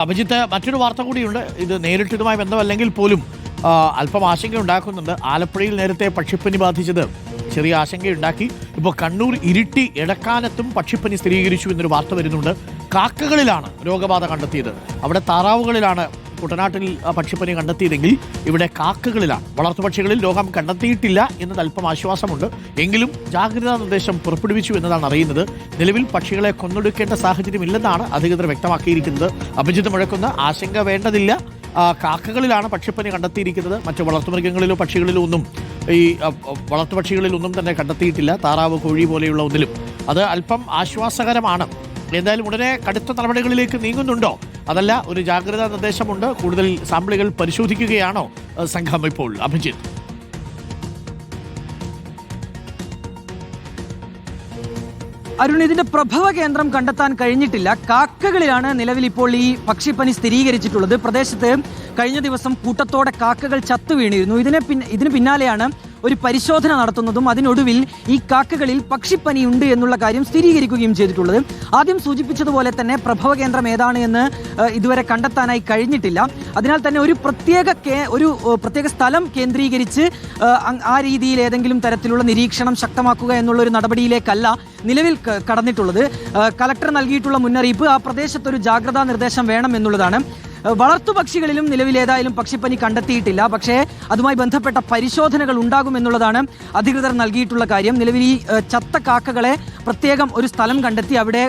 അഭിജിത്ത്, മറ്റൊരു വാർത്ത കൂടിയുണ്ട്. ഇത് നേരിട്ടതുമായി ബന്ധമല്ലെങ്കിൽ പോലും അല്പം ആശങ്കയുണ്ടാക്കുന്നുണ്ട്. ആലപ്പുഴയിൽ നേരത്തെ പക്ഷിപ്പനി ബാധിച്ചത് ചെറിയ ആശങ്കയുണ്ടാക്കി. ഇപ്പോൾ കണ്ണൂർ ഇരിട്ടി എടക്കാനത്തും പക്ഷിപ്പനി സ്ഥിരീകരിച്ചു എന്നൊരു വാർത്ത വരുന്നുണ്ട്. കാക്കകളിലാണ് രോഗബാധ കണ്ടെത്തിയത്. അവിടെ താറാവുകളിലാണ് കുട്ടനാട്ടിൽ പക്ഷിപ്പനി കണ്ടെത്തിയതെങ്കിൽ ഇവിടെ കാക്കകളിലാണ്. വളർത്തുപക്ഷികളിൽ രോഗം കണ്ടെത്തിയിട്ടില്ല എന്നത് അല്പം ആശ്വാസമുണ്ട്. എങ്കിലും ജാഗ്രതാ നിർദ്ദേശം പുറപ്പെടുവിച്ചു എന്നതാണ് അറിയുന്നത്. നിലവിൽ പക്ഷികളെ കൊന്നൊടുക്കേണ്ട സാഹചര്യമില്ലെന്നാണ് അധികൃതർ വ്യക്തമാക്കിയിരിക്കുന്നത്. അഭിജിത്ത് മുഴക്കുന്ന ആശങ്ക വേണ്ടതില്ല. കാക്കകളിലാണ് പക്ഷിപ്പനി കണ്ടെത്തിയിരിക്കുന്നത്. മറ്റ് വളർത്തുമൃഗങ്ങളിലോ പക്ഷികളിലോ ഒന്നും, ഈ വളർത്തുപക്ഷികളിലൊന്നും തന്നെ കണ്ടെത്തിയിട്ടില്ല. താറാവ്, കോഴി പോലെയുള്ള ഒന്നിലും. അത് അല്പം ആശ്വാസകരമാണ്. എന്തായാലും ഉടനെ കടുത്ത നടപടികളിലേക്ക് നീങ്ങുന്നുണ്ടോ? അതല്ല, ഒരു ജാഗ്രതാ നിർദ്ദേശമുണ്ട്. കൂടുതൽ സാമ്പിളുകൾ പരിശോധിക്കുകയാണോ സംഘം ഇപ്പോൾ? അഭിജിത്ത്, അരുൺ, ഇതിന്റെ പ്രഭവ കേന്ദ്രം കണ്ടെത്താൻ കഴിഞ്ഞിട്ടില്ല. കാക്കകളിലാണ് നിലവിൽ ഇപ്പോൾ ഈ പക്ഷിപ്പനി സ്ഥിരീകരിച്ചിട്ടുള്ളത്. പ്രദേശത്ത് കഴിഞ്ഞ ദിവസം കൂട്ടത്തോടെ കാക്കകൾ ചത്തു വീണിരുന്നു. ഇതിന് പിന്നാലെയാണ് ഒരു പരിശോധന നടത്തുന്നതും അതിനൊടുവിൽ ഈ കാക്കകളിൽ പക്ഷിപ്പനി ഉണ്ട് എന്നുള്ള കാര്യം സ്ഥിരീകരിക്കുകയും ചെയ്തിട്ടുള്ളത്. ആദ്യം സൂചിപ്പിച്ചതുപോലെ തന്നെ പ്രഭവ കേന്ദ്രം ഏതാണ് എന്ന് ഇതുവരെ കണ്ടെത്താനായി കഴിഞ്ഞിട്ടില്ല. അതിനാൽ തന്നെ ഒരു പ്രത്യേക സ്ഥലം കേന്ദ്രീകരിച്ച് ആ രീതിയിൽ ഏതെങ്കിലും തരത്തിലുള്ള നിരീക്ഷണം ശക്തമാക്കുക എന്നുള്ള ഒരു നടപടിയിലേക്കല്ല നിലവിൽ കടന്നിട്ടുള്ളത്. കലക്ടർ നൽകിയിട്ടുള്ള മുന്നറിയിപ്പ് ആ പ്രദേശത്തൊരു ജാഗ്രതാ നിർദ്ദേശം വേണം എന്നുള്ളതാണ്. വളർത്തുപക്ഷികളിലും നിലവിൽ ഏതായാലും പക്ഷിപ്പനി കണ്ടെത്തിയിട്ടില്ല. പക്ഷേ അതുമായി ബന്ധപ്പെട്ട പരിശോധനകൾ ഉണ്ടാകുമെന്നുള്ളതാണ് അധികൃതർ നൽകിയിട്ടുള്ള കാര്യം. നിലവിൽ ഈ ചത്ത കാക്കകളെ പ്രത്യേകം ഒരു സ്ഥലം കണ്ടെത്തി അവിടെ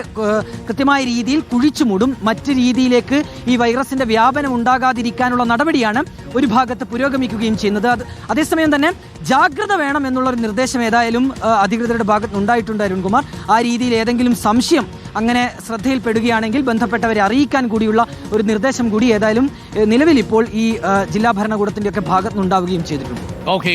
കൃത്യമായ രീതിയിൽ കുഴിച്ചു മൂടും. മറ്റ് രീതിയിലേക്ക് ഈ വൈറസിന്റെ വ്യാപനം ഉണ്ടാകാതിരിക്കാനുള്ള നടപടിയാണ് ഒരു ഭാഗത്ത് പുരോഗമിക്കുകയും ചെയ്യുന്നത്. അതേസമയം തന്നെ ജാഗ്രത വേണം എന്നുള്ളൊരു നിർദ്ദേശം ഏതായാലും അധികൃതരുടെ ഭാഗത്ത് ഉണ്ടായിട്ടുണ്ട് അരുൺകുമാർ. ആ രീതിയിൽ ഏതെങ്കിലും സംശയം അങ്ങനെ ശ്രദ്ധയിൽപ്പെടുകയാണെങ്കിൽ ബന്ധപ്പെട്ടവരെ അറിയിക്കാൻ കൂടിയുള്ള ഒരു നിർദ്ദേശം കൂടി ഏതായാലും നിലവിൽ ഇപ്പോൾ ഈ ജില്ലാ ഭരണകൂടത്തിൻ്റെയൊക്കെ ഭാഗത്തുനിന്നുണ്ടാവുകയും ചെയ്തിട്ടുണ്ട്. ഓക്കെ.